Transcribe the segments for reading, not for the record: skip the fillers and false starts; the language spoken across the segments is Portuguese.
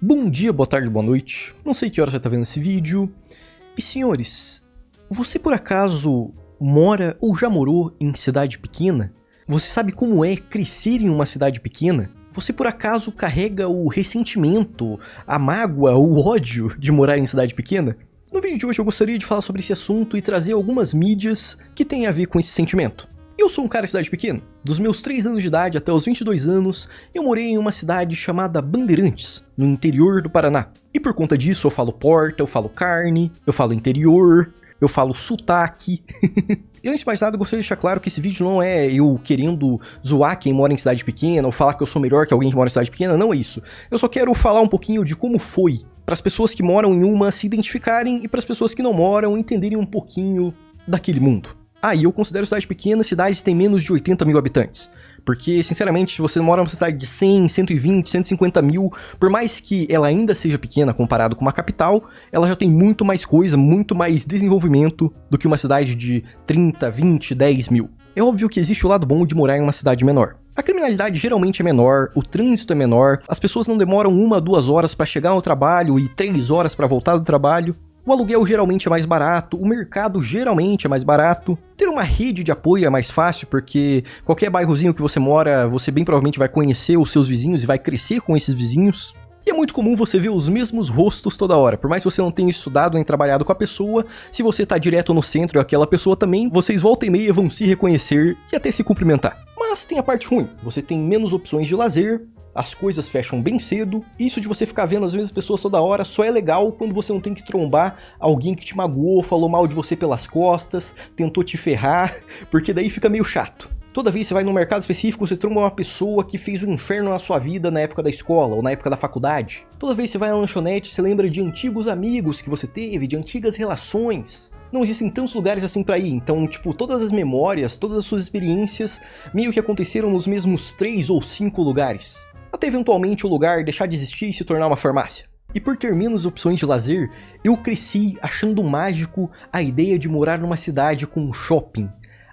Bom dia, boa tarde, boa noite. Não sei que hora você tá vendo esse vídeo. E senhores, você por acaso mora ou já morou em cidade pequena? Você sabe como é crescer em uma cidade pequena? Você por acaso carrega o ressentimento, a mágoa, o ódio de morar em cidade pequena? No vídeo de hoje eu gostaria de falar sobre esse assunto e trazer algumas mídias que têm a ver com esse sentimento. Eu sou um cara de cidade pequena. Dos meus 3 anos de idade até os 22 anos, eu morei em uma cidade chamada Bandeirantes, no interior do Paraná. E por conta disso eu falo porta, eu falo carne, eu falo interior, eu falo sotaque. E antes de mais nada, eu gostaria de deixar claro que esse vídeo não é eu querendo zoar quem mora em cidade pequena ou falar que eu sou melhor que alguém que mora em cidade pequena, não é isso. Eu só quero falar um pouquinho de como foi, para as pessoas que moram em uma se identificarem e para as pessoas que não moram entenderem um pouquinho daquele mundo. E eu considero cidade pequena cidades que têm menos de 80 mil habitantes. Porque, sinceramente, se você mora numa cidade de 100, 120, 150 mil, por mais que ela ainda seja pequena comparado com uma capital, ela já tem muito mais coisa, muito mais desenvolvimento do que uma cidade de 30, 20, 10 mil. É óbvio que existe o lado bom de morar em uma cidade menor. A criminalidade geralmente é menor, o trânsito é menor, as pessoas não demoram 1 a 2 horas para chegar ao trabalho e 3 horas para voltar do trabalho. O aluguel geralmente é mais barato, o mercado geralmente é mais barato. Ter uma rede de apoio é mais fácil, porque qualquer bairrozinho que você mora, você bem provavelmente vai conhecer os seus vizinhos e vai crescer com esses vizinhos. E é muito comum você ver os mesmos rostos toda hora, por mais que você não tenha estudado nem trabalhado com a pessoa, se você tá direto no centro e aquela pessoa também, vocês volta e meia vão se reconhecer e até se cumprimentar. Mas tem a parte ruim, você tem menos opções de lazer, as coisas fecham bem cedo, isso de você ficar vendo as mesmas pessoas toda hora só é legal quando você não tem que trombar alguém que te magoou, falou mal de você pelas costas, tentou te ferrar, porque daí fica meio chato. Toda vez que você vai num mercado específico, você tromba uma pessoa que fez um inferno na sua vida na época da escola ou na época da faculdade. Toda vez que você vai na lanchonete, você lembra de antigos amigos que você teve, de antigas relações. Não existem tantos lugares assim pra ir, então, todas as memórias, todas as suas experiências meio que aconteceram nos mesmos 3 ou 5 lugares. Até eventualmente o lugar deixar de existir e se tornar uma farmácia. E por ter menos opções de lazer, eu cresci achando mágico a ideia de morar numa cidade com um shopping.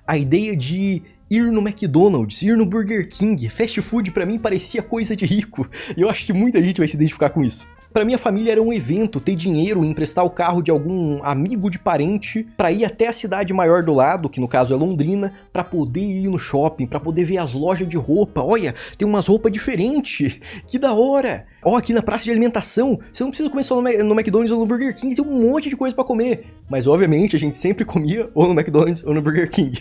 A ideia de ir no McDonald's, ir no Burger King, fast food pra mim parecia coisa de rico. E eu acho que muita gente vai se identificar com isso. Pra minha família era um evento ter dinheiro e emprestar o carro de algum amigo de parente pra ir até a cidade maior do lado, que no caso é Londrina, pra poder ir no shopping, pra poder ver as lojas de roupa. Olha, tem umas roupas diferentes, que da hora! Aqui na praça de alimentação, você não precisa comer só no McDonald's ou no Burger King, tem um monte de coisa pra comer. Mas obviamente a gente sempre comia ou no McDonald's ou no Burger King.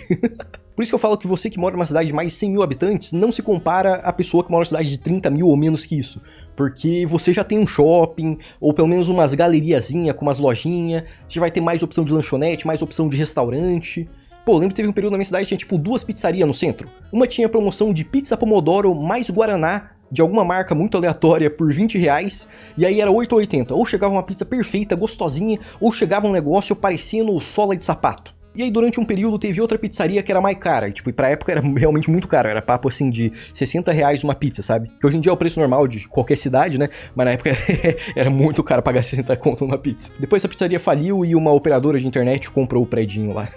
Por isso que eu falo que você que mora numa cidade de mais de 100 mil habitantes não se compara à pessoa que mora numa cidade de 30 mil ou menos que isso. Porque você já tem um shopping, ou pelo menos umas galeriazinhas com umas lojinhas, você vai ter mais opção de lanchonete, mais opção de restaurante. Pô, eu lembro que teve um período na minha cidade que tinha 2 pizzarias no centro. Uma tinha promoção de pizza pomodoro mais guaraná, de alguma marca muito aleatória por R$20, e aí era 8,80. Ou chegava uma pizza perfeita, gostosinha, ou chegava um negócio parecendo sola de sapato. E aí durante um período teve outra pizzaria que era mais cara, e pra época era realmente muito caro, era papo assim de R$60 uma pizza, sabe? Que hoje em dia é o preço normal de qualquer cidade, né? Mas na época era muito caro pagar 60 conto numa pizza. Depois essa pizzaria faliu e uma operadora de internet comprou o predinho lá.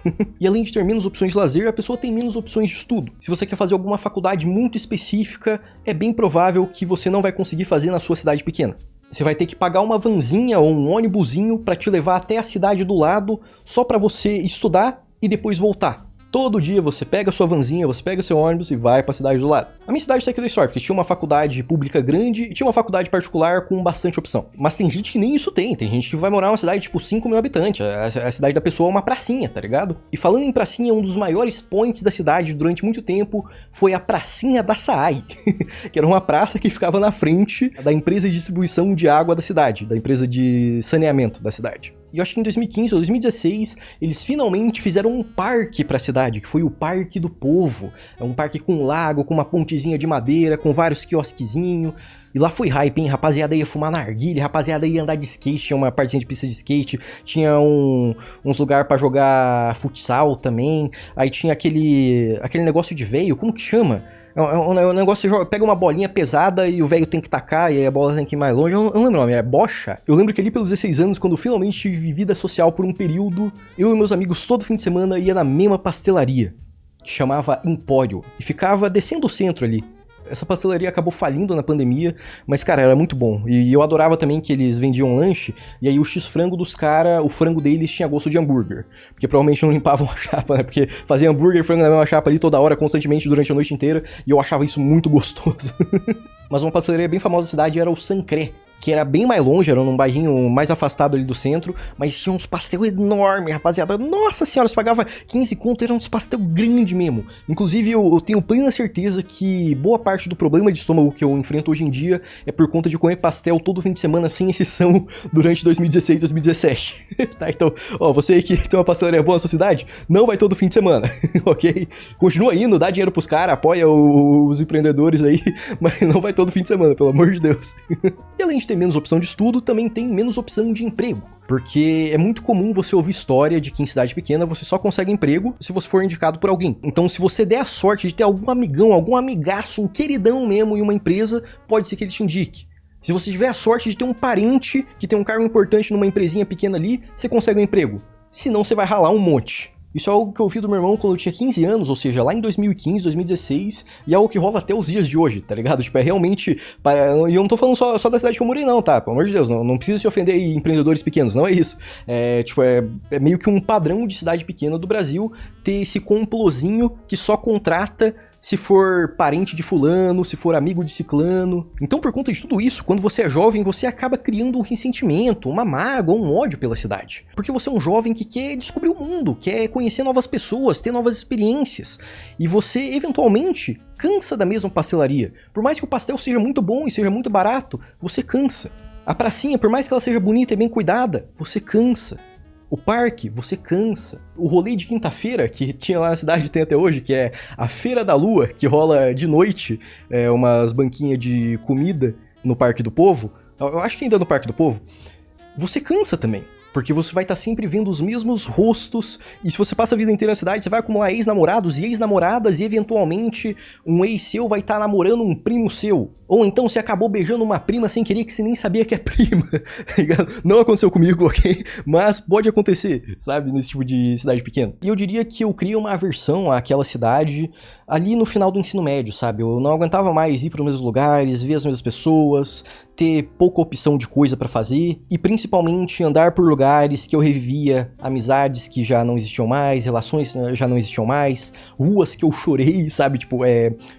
E além de ter menos opções de lazer, a pessoa tem menos opções de estudo. Se você quer fazer alguma faculdade muito específica, é bem provável que você não vai conseguir fazer na sua cidade pequena. Você vai ter que pagar uma vanzinha ou um ônibusinho pra te levar até a cidade do lado só pra você estudar e depois voltar. Todo dia você pega a sua vanzinha, você pega seu ônibus e vai pra cidade do lado. A minha cidade tá aqui da sorte, porque tinha uma faculdade pública grande e tinha uma faculdade particular com bastante opção. Mas tem gente que nem isso tem gente que vai morar numa cidade 5 mil habitantes. A cidade da pessoa é uma pracinha, tá ligado? E falando em pracinha, um dos maiores points da cidade durante muito tempo foi a pracinha da Saai, que era uma praça que ficava na frente da empresa de distribuição de água da cidade, da empresa de saneamento da cidade. E eu acho que em 2015 ou 2016, eles finalmente fizeram um parque pra cidade, que foi o Parque do Povo. É um parque com um lago, com uma pontezinha de madeira, com vários quiosquezinhos. E lá foi hype, hein? Rapaziada ia fumar narguilha, rapaziada ia andar de skate, tinha uma partezinha de pista de skate, tinha uns lugares pra jogar futsal também. Aí tinha aquele negócio de veio, como que chama? É um negócio, você pega uma bolinha pesada e o velho tem que tacar e aí a bola tem que ir mais longe. Eu não lembro o nome, é bocha? Eu lembro que ali pelos 16 anos, quando eu finalmente tive vida social por um período, eu e meus amigos todo fim de semana ia na mesma pastelaria, que chamava Empório, e ficava descendo o centro ali. Essa pastelaria acabou falindo na pandemia, mas, cara, era muito bom. E eu adorava também que eles vendiam lanche, e aí o X-frango dos caras, o frango deles tinha gosto de hambúrguer. Porque provavelmente não limpavam a chapa, né? Porque fazia hambúrguer e frango na mesma chapa ali toda hora, constantemente, durante a noite inteira, e eu achava isso muito gostoso. Mas uma pastelaria bem famosa da cidade era o Sancré, que era bem mais longe, era num bairrinho mais afastado ali do centro, mas tinha uns pastel enormes, rapaziada. Nossa senhora, você pagava 15 conto, era uns pastel grande mesmo. Inclusive, eu tenho plena certeza que boa parte do problema de estômago que eu enfrento hoje em dia é por conta de comer pastel todo fim de semana, sem exceção, durante 2016 e 2017. Tá, então, ó, você aí que tem uma pastelaria boa na sua cidade, não vai todo fim de semana, ok? Continua indo, dá dinheiro pros caras, apoia os empreendedores aí, mas não vai todo fim de semana, pelo amor de Deus. E além de ter menos opção de estudo, também tem menos opção de emprego. Porque é muito comum você ouvir história de que em cidade pequena você só consegue emprego se você for indicado por alguém. Então, se você der a sorte de ter algum amigão, algum amigaço, um queridão mesmo em uma empresa, pode ser que ele te indique. Se você tiver a sorte de ter um parente que tem um cargo importante numa empresinha pequena ali, você consegue um emprego. Senão, você vai ralar um monte. Isso é algo que eu ouvi do meu irmão quando eu tinha 15 anos, ou seja, lá em 2015, 2016, e é algo que rola até os dias de hoje, tá ligado? Tipo, é realmente... E eu não tô falando só da cidade que eu morei não, tá? Pelo amor de Deus, não precisa se ofender aí empreendedores pequenos, não é isso. É meio que um padrão de cidade pequena do Brasil ter esse complozinho que só contrata se for parente de fulano, se for amigo de ciclano. Então, por conta de tudo isso, quando você é jovem, você acaba criando um ressentimento, uma mágoa, um ódio pela cidade. Porque você é um jovem que quer descobrir o mundo, quer conhecer novas pessoas, ter novas experiências. E você, eventualmente, cansa da mesma pastelaria. Por mais que o pastel seja muito bom e seja muito barato, você cansa. A pracinha, por mais que ela seja bonita e bem cuidada, você cansa. O parque, você cansa. O rolê de quinta-feira, que tinha lá na cidade, tem até hoje, que é a Feira da Lua, que rola de noite, umas banquinhas de comida no Parque do Povo. Eu acho que ainda é no Parque do Povo. Você cansa também. Porque você vai estar sempre vendo os mesmos rostos, e se você passa a vida inteira na cidade, você vai acumular ex-namorados e ex-namoradas, e eventualmente um ex seu vai estar namorando um primo seu. Ou então você acabou beijando uma prima sem querer que você nem sabia que é prima, tá ligado? Não aconteceu comigo, ok? Mas pode acontecer, sabe? Nesse tipo de cidade pequena. E eu diria que eu criei uma aversão àquela cidade ali no final do ensino médio, sabe? Eu não aguentava mais ir para os mesmos lugares, ver as mesmas pessoas, ter pouca opção de coisa pra fazer, e principalmente andar por lugares que eu revivia amizades que já não existiam mais, relações já não existiam mais, ruas que eu chorei, sabe? Tipo,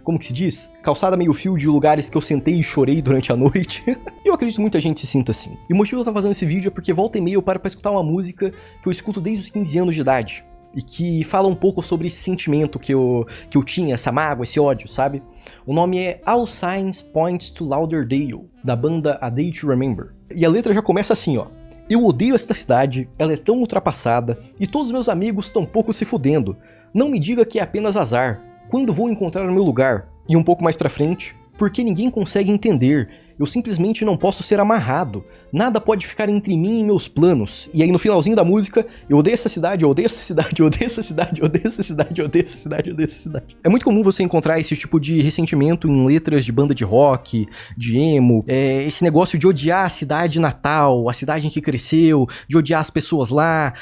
como que se diz? Calçada meio fio de lugares que eu sentei e chorei durante a noite. E eu acredito que muita gente se sinta assim. E o motivo de eu estar fazendo esse vídeo é porque volta e meia eu paro pra escutar uma música que eu escuto desde os 15 anos de idade. E que fala um pouco sobre esse sentimento que eu tinha, essa mágoa, esse ódio, sabe? O nome é All Signs Point to Lauderdale, da banda A Day to Remember. E a letra já começa assim, ó. Eu odeio esta cidade, ela é tão ultrapassada, e todos os meus amigos estão pouco se fudendo. Não me diga que é apenas azar. Quando vou encontrar o meu lugar? E um pouco mais pra frente, porque ninguém consegue entender. Eu simplesmente não posso ser amarrado. Nada pode ficar entre mim e meus planos. E aí no finalzinho da música, eu odeio essa cidade, eu odeio essa cidade, eu odeio essa cidade, eu odeio essa cidade, eu odeio essa cidade, eu odeio essa cidade. É muito comum você encontrar esse tipo de ressentimento em letras de banda de rock, de emo, esse negócio de odiar a cidade natal, a cidade em que cresceu, de odiar as pessoas lá,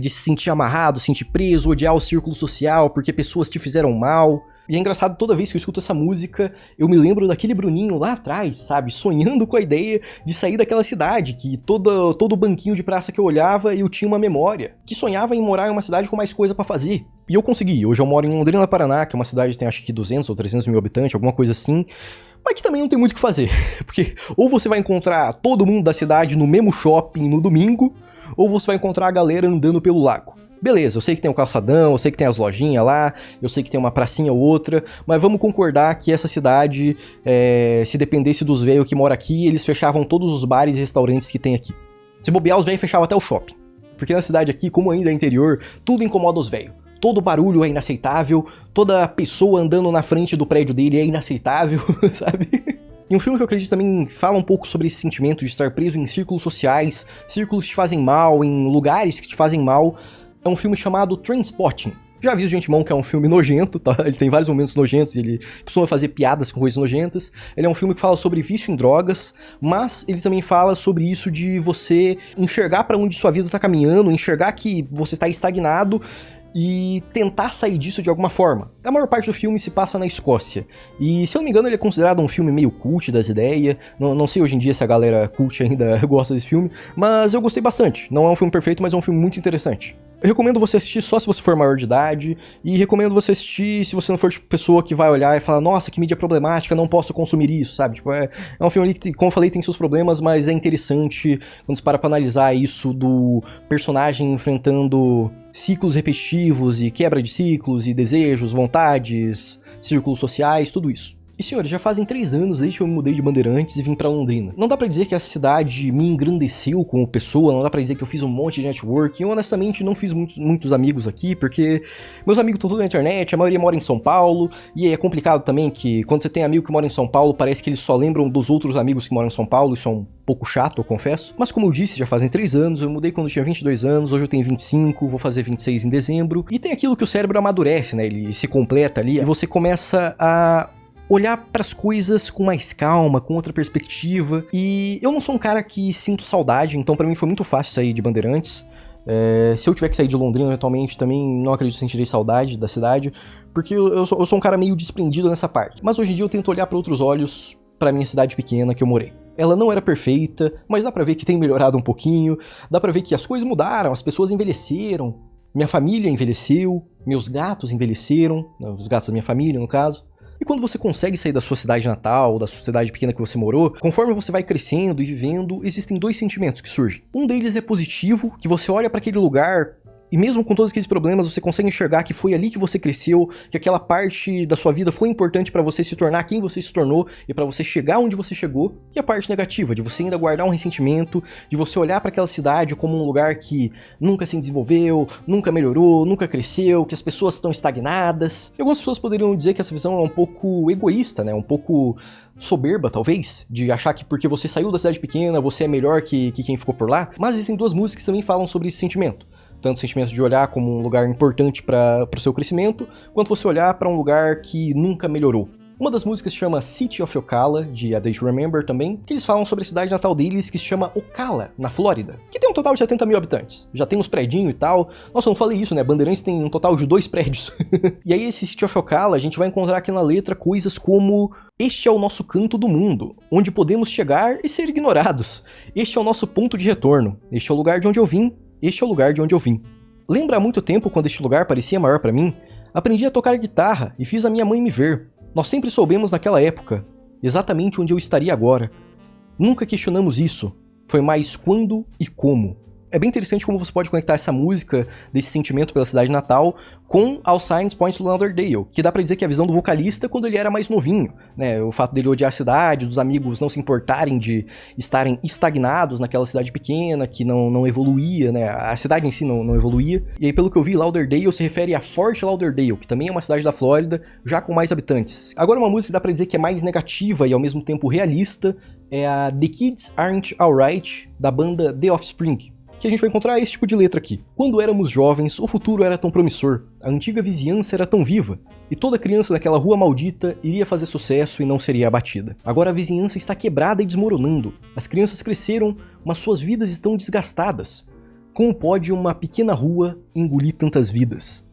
de se sentir amarrado, se sentir preso, odiar o círculo social porque pessoas te fizeram mal. E é engraçado, toda vez que eu escuto essa música, eu me lembro daquele Bruninho lá atrás, sabe? Sonhando com a ideia de sair daquela cidade, que todo banquinho de praça que eu olhava, eu tinha uma memória. Que sonhava em morar em uma cidade com mais coisa pra fazer. E eu consegui. Hoje eu moro em Londrina, Paraná, que é uma cidade que tem acho que 200 ou 300 mil habitantes, alguma coisa assim. Mas que também não tem muito o que fazer. Porque ou você vai encontrar todo mundo da cidade no mesmo shopping no domingo, ou você vai encontrar a galera andando pelo lago. Beleza, eu sei que tem um calçadão, eu sei que tem as lojinhas lá, eu sei que tem uma pracinha ou outra, mas vamos concordar que essa cidade, se dependesse dos velhos que moram aqui, eles fechavam todos os bares e restaurantes que tem aqui. Se bobear, os velhos fechavam até o shopping. Porque na cidade aqui, como ainda é interior, tudo incomoda os velhos. Todo barulho é inaceitável, toda pessoa andando na frente do prédio dele é inaceitável, sabe? E um filme que eu acredito também fala um pouco sobre esse sentimento de estar preso em círculos sociais, círculos que te fazem mal, em lugares que te fazem mal. É um filme chamado Trainspotting. Já aviso de antemão que é um filme nojento, tá? Ele tem vários momentos nojentos e ele costuma fazer piadas com coisas nojentas. Ele é um filme que fala sobre vício em drogas, mas ele também fala sobre isso de você enxergar pra onde sua vida tá caminhando, enxergar que você está estagnado e tentar sair disso de alguma forma. A maior parte do filme se passa na Escócia, e se eu não me engano ele é considerado um filme meio cult das ideias, não sei hoje em dia se a galera cult ainda gosta desse filme, mas eu gostei bastante. Não é um filme perfeito, mas é um filme muito interessante. Eu recomendo você assistir só se você for maior de idade, e recomendo você assistir se você não for tipo pessoa que vai olhar e falar, nossa, que mídia problemática, não posso consumir isso, sabe? Tipo, é um filme ali que, como eu falei, tem seus problemas, mas é interessante quando você para pra analisar isso do personagem enfrentando ciclos repetitivos e quebra de ciclos e desejos, vontades, círculos sociais, tudo isso. E senhores, já fazem 3 anos desde que eu me mudei de Bandeirantes e vim pra Londrina. Não dá pra dizer que essa cidade me engrandeceu como pessoa, não dá pra dizer que eu fiz um monte de network. Eu honestamente não fiz muitos amigos aqui, porque meus amigos estão tudo na internet, a maioria mora em São Paulo, e é complicado também que quando você tem amigo que mora em São Paulo, parece que eles só lembram dos outros amigos que moram em São Paulo, isso é um pouco chato, eu confesso. Mas como eu disse, já fazem 3 anos, eu mudei quando eu tinha 22 anos, hoje eu tenho 25, vou fazer 26 em dezembro. E tem aquilo que o cérebro amadurece, né, ele se completa ali, e você começa a olhar pras coisas com mais calma, com outra perspectiva. E eu não sou um cara que sinto saudade, então pra mim foi muito fácil sair de Bandeirantes. Se eu tiver que sair de Londrina eventualmente, também não acredito que sentirei saudade da cidade, porque eu sou um cara meio desprendido nessa parte. Mas hoje em dia eu tento olhar pra outros olhos pra minha cidade pequena que eu morei. Ela não era perfeita, mas dá pra ver que tem melhorado um pouquinho, dá pra ver que as coisas mudaram, as pessoas envelheceram, minha família envelheceu, meus gatos envelheceram, os gatos da minha família no caso. E quando você consegue sair da sua cidade natal, da sua cidade pequena que você morou, conforme você vai crescendo e vivendo, existem 2 sentimentos que surgem. Um deles é positivo, que você olha para aquele lugar e mesmo com todos aqueles problemas, você consegue enxergar que foi ali que você cresceu, que aquela parte da sua vida foi importante para você se tornar quem você se tornou e para você chegar onde você chegou. E a parte negativa, de você ainda guardar um ressentimento, de você olhar para aquela cidade como um lugar que nunca se desenvolveu, nunca melhorou, nunca cresceu, que as pessoas estão estagnadas. E algumas pessoas poderiam dizer que essa visão é um pouco egoísta, né? Um pouco soberba, talvez, de achar que porque você saiu da cidade pequena, você é melhor que quem ficou por lá. Mas existem 2 músicas que também falam sobre esse sentimento. Tanto o sentimento de olhar como um lugar importante para o seu crescimento, quanto você olhar para um lugar que nunca melhorou. Uma das músicas se chama City of Ocala, de A Day to Remember também, que eles falam sobre a cidade natal deles, que se chama Ocala, na Flórida, que tem um total de 70 mil habitantes. Já tem uns predinhos e tal. Nossa, eu não falei isso, né? Bandeirantes tem um total de 2 prédios. E aí esse City of Ocala, a gente vai encontrar aqui na letra coisas como: este é o nosso canto do mundo, onde podemos chegar e ser ignorados. Este é o nosso ponto de retorno. Este é o lugar de onde eu vim. Este é o lugar de onde eu vim. Lembra há muito tempo quando este lugar parecia maior pra mim? Aprendi a tocar guitarra e fiz a minha mãe me ver. Nós sempre soubemos naquela época exatamente onde eu estaria agora. Nunca questionamos isso. Foi mais quando e como. É bem interessante como você pode conectar essa música desse sentimento pela cidade natal com All Signs Point to Lauderdale, que dá pra dizer que é a visão do vocalista quando ele era mais novinho, né? O fato dele odiar a cidade, dos amigos não se importarem de estarem estagnados naquela cidade pequena, que não evoluía, né? A cidade em si não evoluía. E aí, pelo que eu vi, Lauderdale se refere a Fort Lauderdale, que também é uma cidade da Flórida, já com mais habitantes. Agora, uma música que dá pra dizer que é mais negativa e ao mesmo tempo realista é a The Kids Aren't Alright, da banda The Offspring, que a gente vai encontrar esse tipo de letra aqui. Quando éramos jovens, o futuro era tão promissor, a antiga vizinhança era tão viva, e toda criança daquela rua maldita iria fazer sucesso e não seria abatida. Agora a vizinhança está quebrada e desmoronando, as crianças cresceram, mas suas vidas estão desgastadas. Como pode uma pequena rua engolir tantas vidas?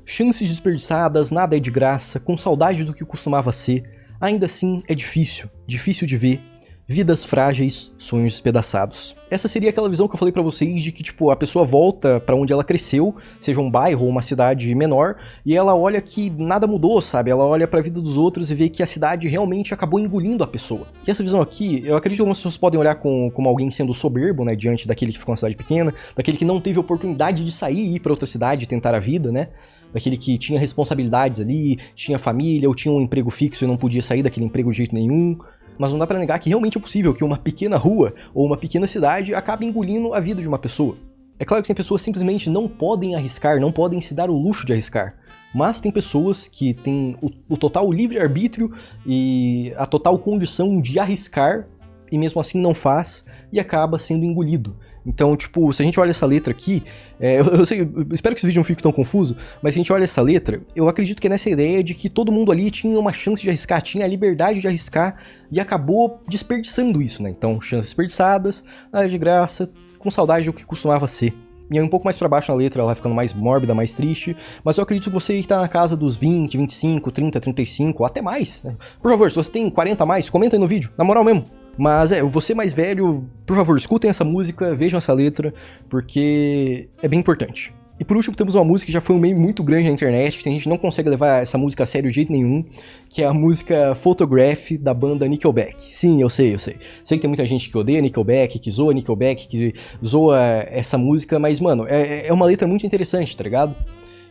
Chances desperdiçadas, nada é de graça, com saudade do que costumava ser, ainda assim é difícil de ver. Vidas frágeis, sonhos despedaçados. Essa seria aquela visão que eu falei pra vocês de que, tipo, a pessoa volta pra onde ela cresceu, seja um bairro ou uma cidade menor, e ela olha que nada mudou, sabe? Ela olha pra vida dos outros e vê que a cidade realmente acabou engolindo a pessoa. E essa visão aqui, eu acredito que algumas pessoas podem olhar como alguém sendo soberbo, né? Diante daquele que ficou na cidade pequena, daquele que não teve oportunidade de sair e ir pra outra cidade e tentar a vida, né? Daquele que tinha responsabilidades ali, tinha família, ou tinha um emprego fixo e não podia sair daquele emprego de jeito nenhum. Mas não dá pra negar que realmente é possível que uma pequena rua ou uma pequena cidade acabe engolindo a vida de uma pessoa. É claro que tem pessoas que simplesmente não podem arriscar, não podem se dar o luxo de arriscar. Mas tem pessoas que têm o total livre-arbítrio e a total condição de arriscar e mesmo assim não faz e acaba sendo engolido. Então, tipo, se a gente olha essa letra aqui, eu espero que esse vídeo não fique tão confuso, mas se a gente olha essa letra, eu acredito que é nessa ideia de que todo mundo ali tinha uma chance de arriscar, tinha a liberdade de arriscar e acabou desperdiçando isso, né? Então, chances desperdiçadas, nada de graça, com saudade do que costumava ser. E aí um pouco mais pra baixo na letra ela vai ficando mais mórbida, mais triste, mas eu acredito que você está na casa dos 20, 25, 30, 35, até mais, né? Por favor, se você tem 40 a mais, comenta aí no vídeo, na moral mesmo. Mas você mais velho, por favor, escutem essa música, vejam essa letra, porque é bem importante. E por último temos uma música que já foi um meme muito grande na internet, que a gente não consegue levar essa música a sério de jeito nenhum, que é a música Photograph da banda Nickelback. Sim, eu sei. Sei que tem muita gente que odeia Nickelback, que zoa Nickelback, que zoa essa música, mas mano, é uma letra muito interessante, tá ligado?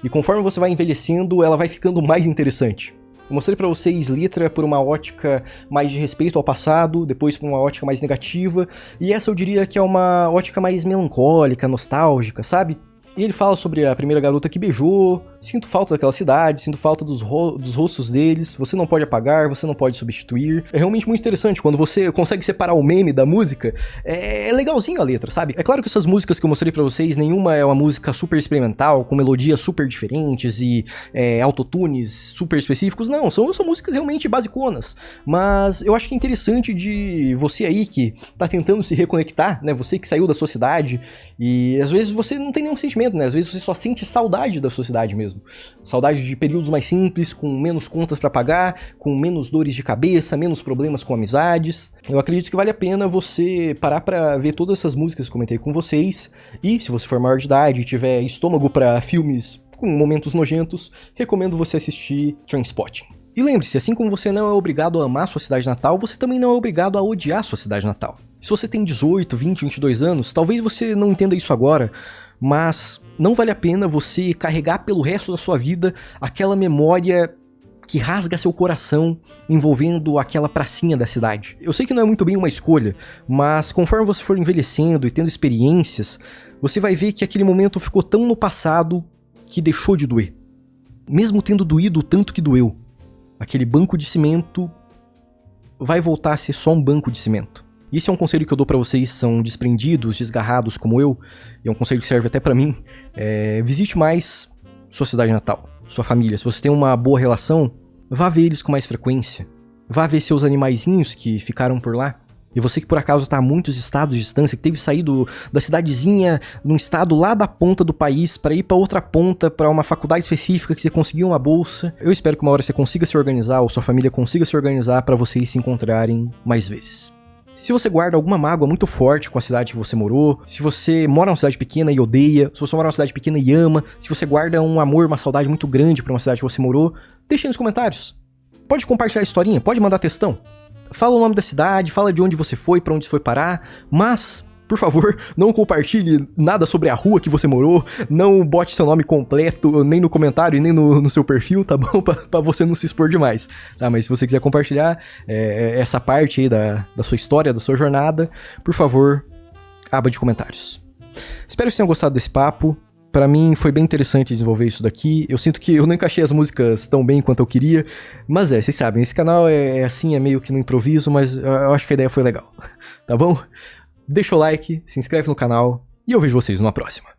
E conforme você vai envelhecendo, ela vai ficando mais interessante. Eu mostrei pra vocês letra por uma ótica mais de respeito ao passado, depois por uma ótica mais negativa, e essa eu diria que é uma ótica mais melancólica, nostálgica, sabe? E ele fala sobre a primeira garota que beijou, sinto falta daquela cidade, sinto falta dos rostos deles, você não pode apagar, você não pode substituir. É realmente muito interessante, quando você consegue separar o meme da música, é legalzinho a letra, sabe? É claro que essas músicas que eu mostrei pra vocês, nenhuma é uma música super experimental, com melodias super diferentes e autotunes super específicos, não, são músicas realmente basiconas. Mas eu acho que é interessante de você aí que tá tentando se reconectar, né, você que saiu da sua cidade, e às vezes você não tem nenhum sentimento, né? Às vezes você só sente saudade da sua cidade mesmo. Saudade de períodos mais simples, com menos contas pra pagar, com menos dores de cabeça, menos problemas com amizades. Eu acredito que vale a pena você parar pra ver todas essas músicas que eu comentei com vocês. E se você for maior de idade e tiver estômago pra filmes com momentos nojentos, recomendo você assistir Trainspotting. E lembre-se, assim como você não é obrigado a amar sua cidade natal, você também não é obrigado a odiar sua cidade natal. Se você tem 18, 20, 22 anos, talvez você não entenda isso agora, mas não vale a pena você carregar pelo resto da sua vida aquela memória que rasga seu coração envolvendo aquela pracinha da cidade. Eu sei que não é muito bem uma escolha, mas conforme você for envelhecendo e tendo experiências, você vai ver que aquele momento ficou tão no passado que deixou de doer. Mesmo tendo doído o tanto que doeu, aquele banco de cimento vai voltar a ser só um banco de cimento. E esse é um conselho que eu dou pra vocês, são desprendidos, desgarrados como eu, e é um conselho que serve até pra mim. Visite mais sua cidade natal, sua família. Se você tem uma boa relação, vá ver eles com mais frequência. Vá ver seus animaizinhos que ficaram por lá. E você que por acaso tá a muitos estados de distância, que teve saído da cidadezinha, num estado lá da ponta do país, para ir pra outra ponta, pra uma faculdade específica, que você conseguiu uma bolsa. Eu espero que uma hora você consiga se organizar, ou sua família consiga se organizar pra vocês se encontrarem mais vezes. Se você guarda alguma mágoa muito forte com a cidade que você morou, se você mora numa cidade pequena e odeia, se você mora numa cidade pequena e ama, se você guarda um amor, uma saudade muito grande pra uma cidade que você morou, deixe aí nos comentários. Pode compartilhar a historinha, pode mandar textão. Fala o nome da cidade, fala de onde você foi, pra onde você foi parar, mas, por favor, não compartilhe nada sobre a rua que você morou, não bote seu nome completo, nem no comentário e nem no seu perfil, tá bom? Pra você não se expor demais, tá? Mas se você quiser compartilhar essa parte aí da sua história, da sua jornada, por favor, aba de comentários. Espero que vocês tenham gostado desse papo. Pra mim foi bem interessante desenvolver isso daqui. Eu sinto que eu não encaixei as músicas tão bem quanto eu queria, mas vocês sabem, esse canal é assim, é meio que no improviso, mas eu acho que a ideia foi legal, tá bom? Deixa o like, se inscreve no canal e eu vejo vocês numa próxima.